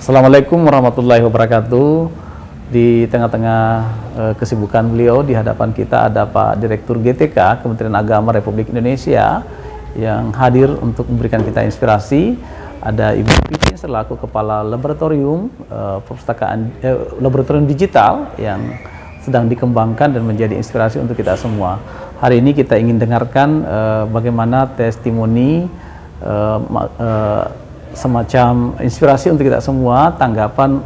Assalamualaikum warahmatullahi wabarakatuh. Di tengah-tengah kesibukan beliau, di hadapan kita ada Pak Direktur GTK, Kementerian Agama Republik Indonesia, yang hadir untuk memberikan kita inspirasi. Ada Ibu Pipin selaku Kepala Laboratorium Laboratorium Digital yang sedang dikembangkan dan menjadi inspirasi untuk kita semua. Hari ini kita ingin dengarkan bagaimana testimoni semacam inspirasi untuk kita semua, tanggapan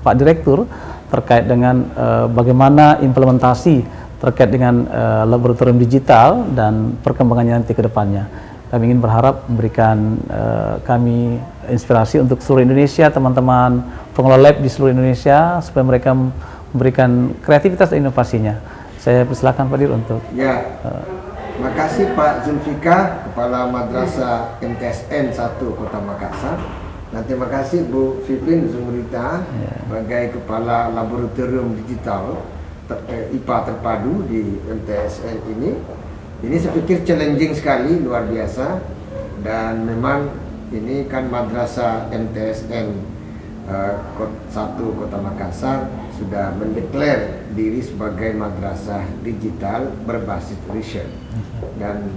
Pak Direktur terkait dengan bagaimana implementasi terkait dengan laboratorium digital dan perkembangannya nanti ke depannya. Kami ingin berharap memberikan kami inspirasi untuk seluruh Indonesia, teman-teman pengelola lab di seluruh Indonesia, supaya mereka memberikan kreativitas dan inovasinya. Saya persilakan Pak Dir untuk Terima kasih Pak Zulfikar, Kepala Madrasah MTSN 1 Kota Makassar. Dan terima kasih Bu Pipin Zumrita sebagai Kepala Laboratorium Digital IPA terpadu di MTSN ini. Ini saya pikir challenging sekali, luar biasa. Dan memang ini kan Madrasah MTSN 1 Kota Makassar sudah mendeklar diri sebagai madrasah digital berbasis riset. Dan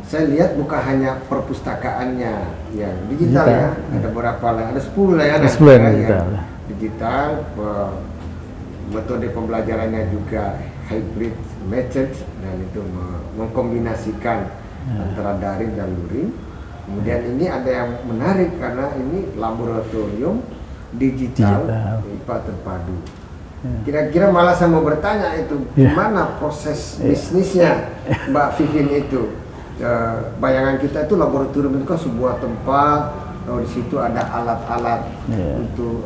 saya lihat bukan hanya perpustakaannya yang digital ya, ada beberapa lah, ada 10 lah ya, digital, metode pembelajarannya juga hybrid method, dan itu mengkombinasikan antara daring dan luring. Kemudian ini ada yang menarik karena ini laboratorium digital IPA terpadu. Kira-kira malah saya mau bertanya itu gimana proses bisnisnya Mbak Pipin itu. Bayangan kita itu laboratorium itu kan sebuah tempat, di situ ada alat-alat untuk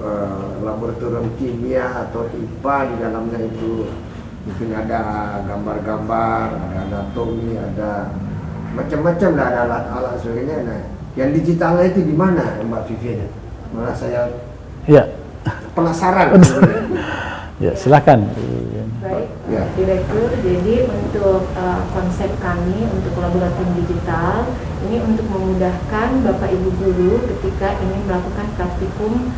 laboratorium kimia atau IPA, di dalamnya itu mungkin ada gambar-gambar, ada anatomi, ada macam-macam lah, ada alat-alat sebagainya. Nah, yang digitalnya itu di mana Mbak Pipin? Malah saya penasaran. Ya, silakan. Baik, Direktur. Jadi untuk konsep kami untuk laboratorium digital ini untuk memudahkan Bapak Ibu guru ketika ingin melakukan praktikum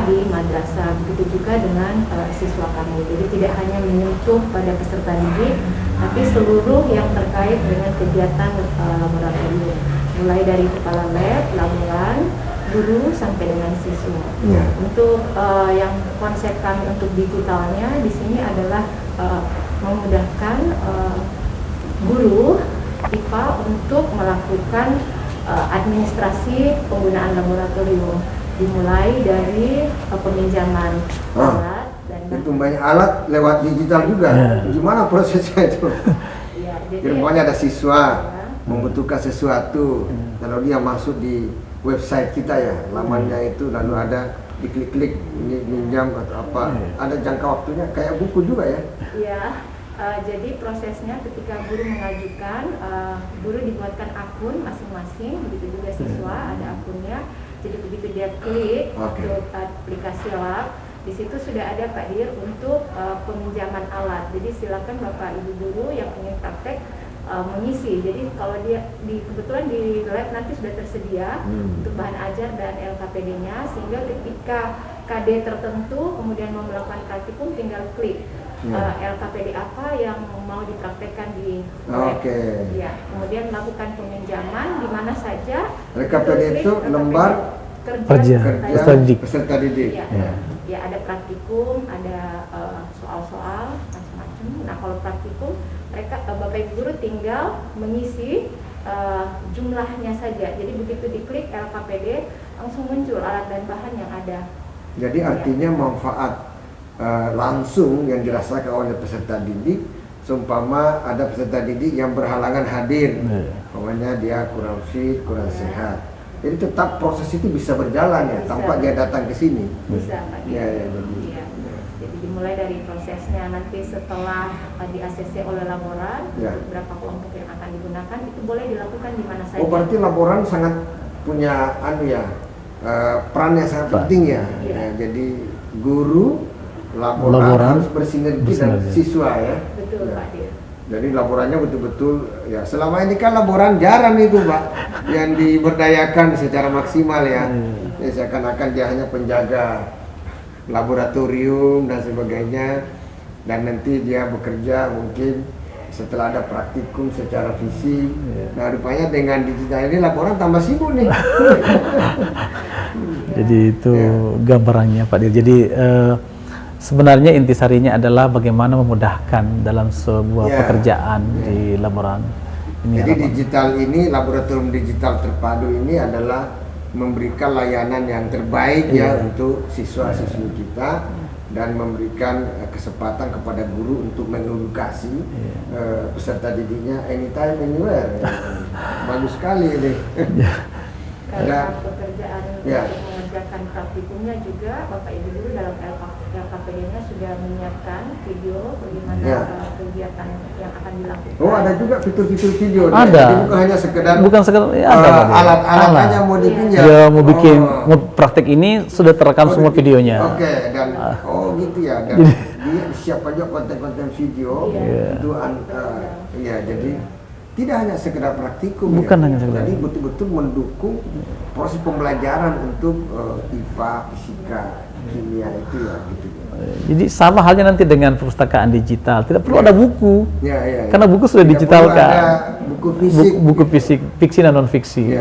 di madrasah. Begitu juga dengan siswa kami. Jadi tidak hanya menyentuh pada peserta didik, tapi seluruh yang terkait dengan kegiatan laboratorium, mulai dari kepala lab, laboran, guru sampai dengan siswa. Untuk yang konsep kami untuk digitalnya di sini adalah memudahkan guru IPA untuk melakukan administrasi penggunaan laboratorium, dimulai dari peminjaman alat dan itu banyak alat lewat digital juga. Gimana prosesnya itu? Jadi rumahnya ada siswa membutuhkan sesuatu, kalau dia masuk di website kita ya, lamannya itu, lalu ada diklik-klik ini minjam atau apa, ada jangka waktunya kayak buku juga ya? Iya, jadi prosesnya ketika guru mengajukan, guru dibuatkan akun masing-masing, begitu juga siswa ada akunnya. Jadi begitu dia klik untuk aplikasi lab, di situ sudah ada Pak Dir untuk peminjaman alat. Jadi silakan Bapak Ibu guru yang ingin praktek mengisi. Jadi kalau dia kebetulan di lab nanti sudah tersedia untuk bahan ajar dan LKPD-nya, sehingga ketika KD tertentu kemudian mau melakukan praktikum tinggal klik LKPD apa yang mau dipraktekkan di lab. Ya, kemudian melakukan peminjaman di mana saja. LKPD itu lembar kerja peserta didik. Ya, ada praktikum, ada soal-soal macam-macam. Nah, kalau praktikum mereka Bapak Ibu guru tinggal mengisi jumlahnya saja. Jadi begitu diklik LKPD langsung muncul alat dan bahan yang ada. Jadi artinya manfaat langsung yang dirasakan oleh peserta didik. Seumpama ada peserta didik yang berhalangan hadir, pokoknya dia kurang fit, kurang sehat. Jadi tetap proses itu bisa berjalan ya, tanpa dia datang ke sini. Bisa Pak. Jadi dimulai dari prosesnya, nanti setelah di ACC oleh laboran, berapa kelompok yang akan digunakan itu boleh dilakukan di mana saja. Oh, berarti laboran sangat punya peran yang sangat penting ya. Jadi guru laboran harus bersinergi dengan siswa ya. Betul Pak Dir. Jadi laborannya betul-betul ya, selama ini kan laboran jarang itu Pak yang diberdayakan secara maksimal ya. Ya, seakan-akan dia hanya penjaga laboratorium dan sebagainya, dan nanti dia bekerja mungkin setelah ada praktikum secara fisik. Nah, rupanya dengan digital ini laporan tambah sibuk nih. Jadi itu gambarannya Pak Dir. Jadi sebenarnya intisarinya adalah bagaimana memudahkan dalam sebuah pekerjaan di laboran. Jadi digital ini, laboratorium digital terpadu ini adalah memberikan layanan yang terbaik untuk siswa-siswi kita, dan memberikan kesempatan kepada guru untuk mengedukasi peserta didiknya anytime anywhere. Bagus sekali ini. Karena pekerjaan untuk mengerjakan praktikumnya juga Bapak Ibu guru dalam LKPD-nya sudah menyiapkan video bagaimana kegiatan yang akan dilakukan. Oh, ada juga fitur-fitur video. Ada. Jadi bukan hanya sekedar alat-alat aja mau dipinjam. Dia mau bikin mau praktek ini sudah terekam semua videonya. Oke, dan gitu ya. Dan dia siap aja konten-konten video itu jadi tidak hanya sekedar praktikum, bukan hanya sekedar. Jadi betul-betul mendukung proses pembelajaran untuk IPA, fisika, kimia itu gitu. Jadi sama halnya nanti dengan perpustakaan digital, tidak perlu ada buku, karena buku sudah tidak digitalkan. Ada buku fisik, buku fisik, fiksi dan non fiksi.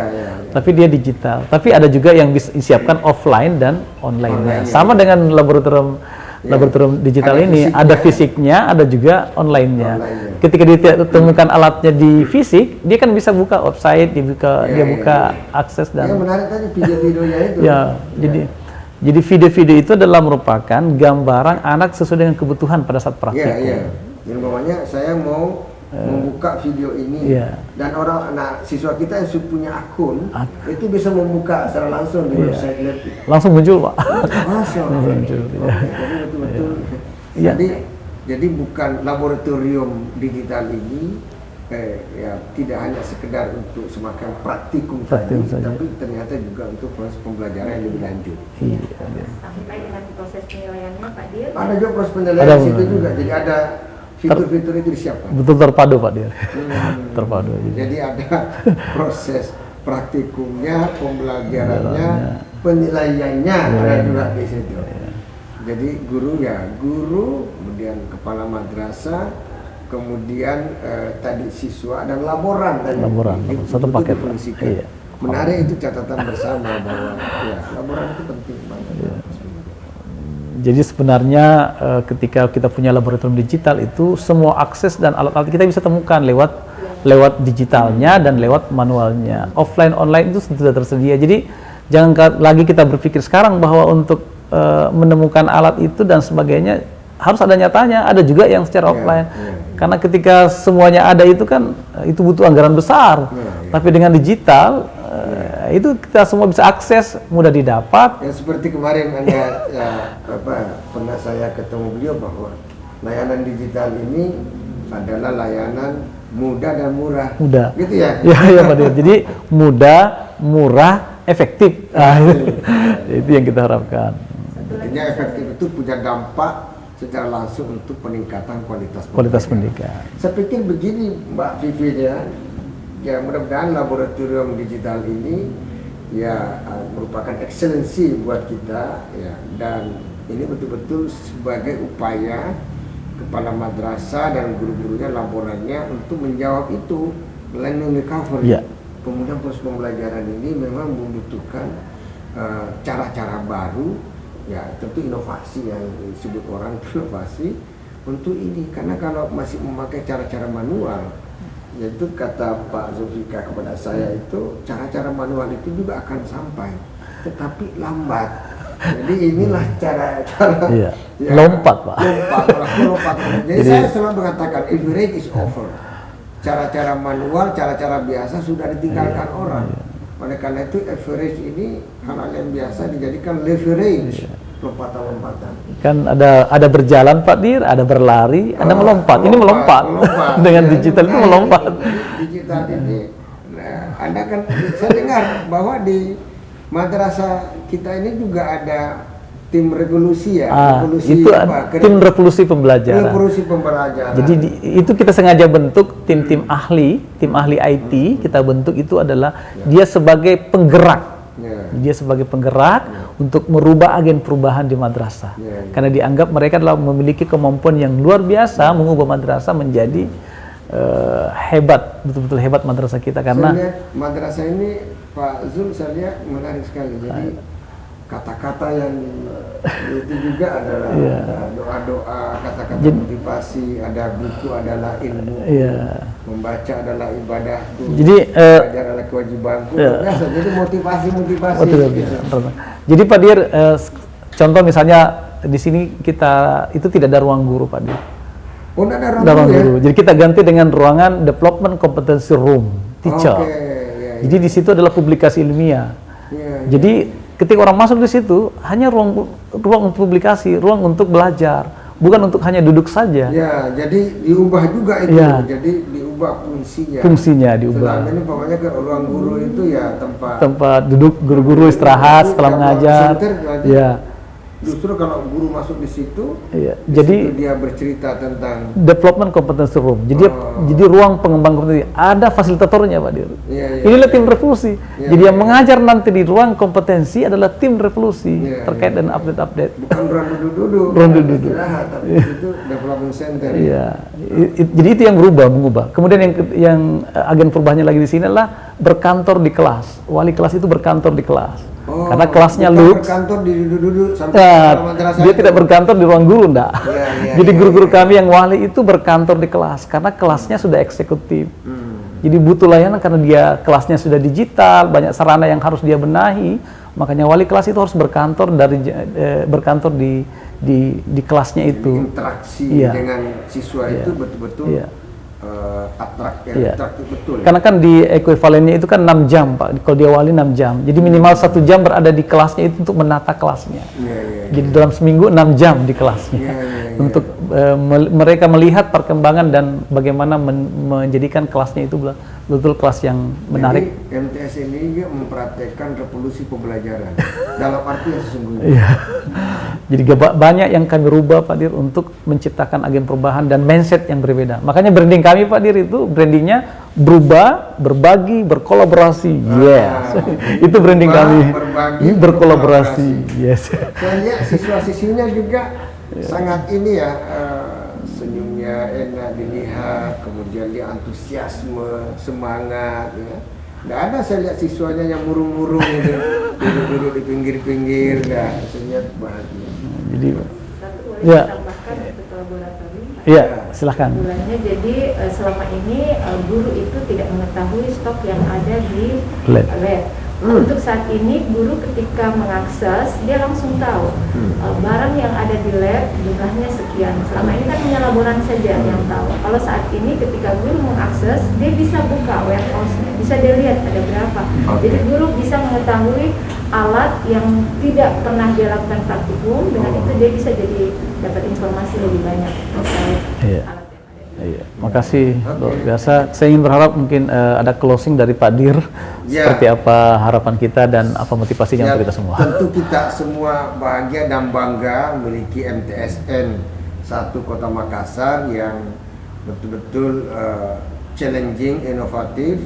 Tapi dia digital. Tapi ada juga yang disiapkan offline dan online-nya. Sama dengan laboratorium digital ada ini, ada fisiknya, ada juga online-nya. Ketika ditemukan alatnya di fisik, dia kan bisa buka website, dia buka akses dan. Yang menarik tadi video-videonya itu. Jadi video-video itu adalah merupakan gambaran anak sesuai dengan kebutuhan pada saat praktikum. Jadi umpamanya saya mau membuka video ini, dan siswa kita yang punya akun itu bisa membuka secara langsung di website lab. Langsung muncul, Pak. Langsung muncul. Jadi betul-betul. Jadi bukan laboratorium digital ini tidak hanya sekedar untuk semacam praktikum saja, tapi ternyata juga untuk proses pembelajaran yang lebih lanjut. Sampai dengan proses penilaiannya Pak Dir. Ada juga proses penilaian di situ juga. Jadi ada fitur-fitur itu disiapkan. Betul terpadu Pak Dir. Terpadu. Jadi ada proses praktikumnya, pembelajarannya, penilaiannya ada juga di situ. Jadi guru, kemudian kepala madrasah, kemudian tadi siswa dan laboran tadi. Satu paket. Menarik itu catatan bersama bahwa laboran itu penting banget. Jadi sebenarnya ketika kita punya laboratorium digital itu semua akses dan alat-alat kita bisa temukan lewat digitalnya dan lewat manualnya. Offline online itu sudah tersedia. Jadi jangan lagi kita berpikir sekarang bahwa untuk menemukan alat itu dan sebagainya harus ada nyatanya, ada juga yang secara offline. Karena ketika semuanya ada itu kan itu butuh anggaran besar. Tapi dengan digital itu kita semua bisa akses, mudah didapat. Ya seperti kemarin pernah saya ketemu beliau bahwa layanan digital ini adalah layanan mudah dan murah. Mudah. Gitu ya? Ya Pak Dir. Jadi mudah, murah, efektif. Itu yang kita harapkan. Artinya efektif itu punya dampak secara langsung untuk peningkatan kualitas pendidikan. Saya pikir begini Mbak Vivi ya mudah-mudahan laboratorium digital ini merupakan excellency buat kita dan ini betul-betul sebagai upaya kepala madrasah dan guru-gurunya laborannya untuk menjawab itu learning recovery. Kemudian proses pembelajaran ini memang membutuhkan cara-cara baru. Tentu inovasi yang disebut orang inovasi untuk ini, karena kalau masih memakai cara-cara manual, yaitu kata Pak Zulfikar kepada saya itu cara-cara manual itu juga akan sampai, tetapi lambat. Jadi inilah cara lompat Pak. Lompat. Jadi saya selalu mengatakan leverage is over. Cara-cara manual, cara-cara biasa sudah ditinggalkan orang. Oleh karena itu average ini hal-hal yang biasa dijadikan leverage, lompatan-lompatan. Kan ada berjalan Pak Dir, ada berlari, ada melompat. Ini melompat. Dengan digital itu melompat. Digital ini, Anda kan saya dengar bahwa di madrasah kita ini juga ada tim revolusi itu tim revolusi pembelajaran. Jadi itu kita sengaja bentuk tim ahli IT kita bentuk itu adalah dia sebagai penggerak Dia sebagai penggerak untuk merubah agen perubahan di madrasah. Karena dianggap mereka adalah memiliki kemampuan yang luar biasa mengubah madrasah menjadi hebat, betul-betul hebat madrasah kita. Karena saya lihat madrasah ini Pak Zul, saya lihat menarik sekali. Jadi kata-kata yang itu juga adalah doa-doa, kata-kata motivasi, ada buku adalah ilmu, membaca adalah ibadah, jadi belajar adalah kewajibanku. Biasa, jadi motivasi. Gitu. Jadi Pak Dir, contoh misalnya di sini kita itu tidak ada ruang guru Pak Dir. Oh, ada ruang guru, guru. Jadi kita ganti dengan ruangan Development Competency Room Teacher. Jadi di situ adalah publikasi ilmiah. Jadi ketika orang masuk di situ hanya ruang untuk publikasi, ruang untuk belajar, bukan untuk hanya duduk saja. Ya, jadi diubah juga itu. Jadi diubah fungsinya. Fungsinya diubah. Selama ini pokoknya ke ruang guru itu ya tempat duduk guru-guru istirahat setelah mengajar. Justru kalau guru masuk di situ, jadi situ dia bercerita tentang Development Competency Room. Jadi ruang pengembang kompetensi. Ada fasilitatornya Pak Dir. Inilah tim revolusi. Jadi yang mengajar nanti di ruang kompetensi adalah tim revolusi terkait dengan update-update. Bukan ruang duduk-duduk. Ruang duduk-duduk. Tapi itu development center. Jadi itu yang mengubah. Kemudian yang agen perubahannya lagi di sini adalah berkantor di kelas. Wali kelas itu berkantor di kelas. Karena kelasnya luks. Berkantor di duduk-duduk sampai dia tidak berkantor di ruang guru, enggak. Jadi guru-guru kami yang wali itu berkantor di kelas karena kelasnya sudah eksekutif. Jadi butuh layanan karena dia kelasnya sudah digital, banyak sarana yang harus dia benahi. Makanya wali kelas itu harus berkantor di kelasnya itu. Interaksi dengan siswa itu betul-betul atraktif betul. Karena kan di ekuivalennya itu kan 6 jam Pak, kalau dia wali 6 jam. Jadi minimal 1 jam berada di kelasnya itu untuk menata kelasnya. Jadi dalam seminggu 6 jam di kelasnya. Untuk mereka melihat perkembangan dan bagaimana menjadikan kelasnya itu betul kelas yang menarik. Jadi MTS ini mempraktekkan revolusi pembelajaran dalam arti yang sesungguhnya. Jadi banyak yang kami rubah Pak Dir untuk menciptakan agen perubahan dan mindset yang berbeda. Makanya branding kami Pak Dir itu brandingnya berubah, berbagi, berkolaborasi. Itu branding kami. Berbagi, berkolaborasi. Saya lihat siswa-siswinya juga sangat ini ya, senyumnya enak dilihat, kemudian dia antusiasme, semangat. Nggak ada saya lihat siswanya yang murung-murung gitu, duduk-duduk di pinggir-pinggir, saya lihat bahagia. Jadi, tambahkan untuk laboratorium. Silahkan. Bulannya, jadi selama ini guru itu tidak mengetahui stok yang ada di lab. Untuk saat ini guru ketika mengakses dia langsung tahu barang yang ada di lab jumlahnya sekian. Selama ini kan hanya laboran saja yang tahu. Kalau saat ini ketika guru mengakses dia bisa buka warehouse-nya, bisa dia lihat ada berapa. Jadi guru bisa mengetahui alat yang tidak pernah dia lakukan praktikum, dengan itu dia bisa jadi dapat informasi lebih banyak terkait alat. Makasih luar biasa. Saya ingin berharap mungkin ada closing dari Pak Dir. Seperti apa harapan kita dan apa motivasinya untuk kita semua. Tentu kita semua bahagia dan bangga memiliki MTSN 1 Kota Makassar yang betul-betul challenging, inovatif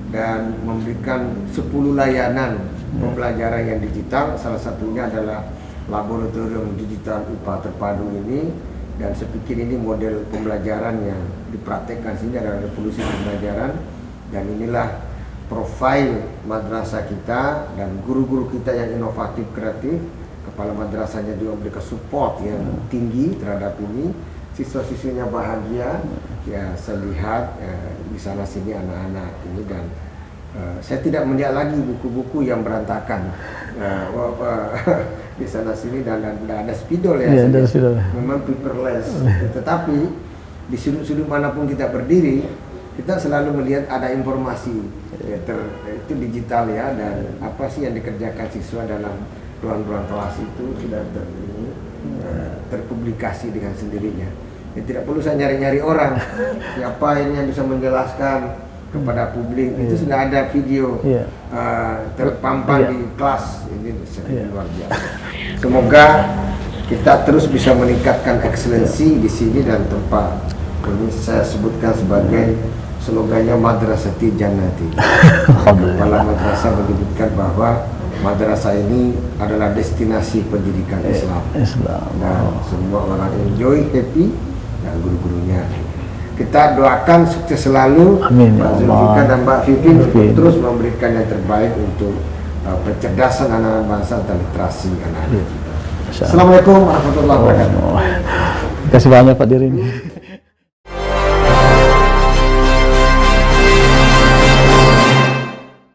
dan memberikan 10 layanan pembelajaran yang digital. Salah satunya adalah laboratorium digital IPA terpadu ini. Dan saya pikir ini model pembelajaran yang dipraktekkan sini adalah revolusi pembelajaran, dan inilah profil madrasah kita dan guru-guru kita yang inovatif, kreatif. Kepala madrasahnya juga memberikan support yang tinggi terhadap ini. Siswa-siswinya bahagia, ya saya lihat di sana sini anak-anak ini, dan saya tidak melihat lagi buku-buku yang berantakan di sana sini, dan ada spidol ya, memang paperless. Tetapi di sudut-sudut manapun kita berdiri, kita selalu melihat ada informasi itu digital ya, dan apa sih yang dikerjakan siswa dalam ruang-ruang kelas itu sudah terpublikasi dengan sendirinya. Tidak perlu saya nyari-nyari orang siapa ini yang bisa menjelaskan kepada publik, itu sudah ada video terpampang di kelas. Ini luar biasa. Semoga kita terus bisa meningkatkan excellency di sini, dan tempat ini saya sebutkan sebagai slogannya Madrasati Jannati. Kepala madrasah menyebutkan bahwa madrasah ini adalah destinasi pendidikan Islam. Dan semua orang enjoy, happy, dan guru-gurunya. Kita doakan sukses selalu. Amin, ya Pak Allah. Zulfikar dan Mbak Vivin untuk Amin. terus memberikan yang terbaik untuk pencerdasan anak-anak bangsa dan literasi anak-anak kita. Masya Allah. Assalamualaikum warahmatullahi wabarakatuh. Terima kasih banyak Pak Dirin.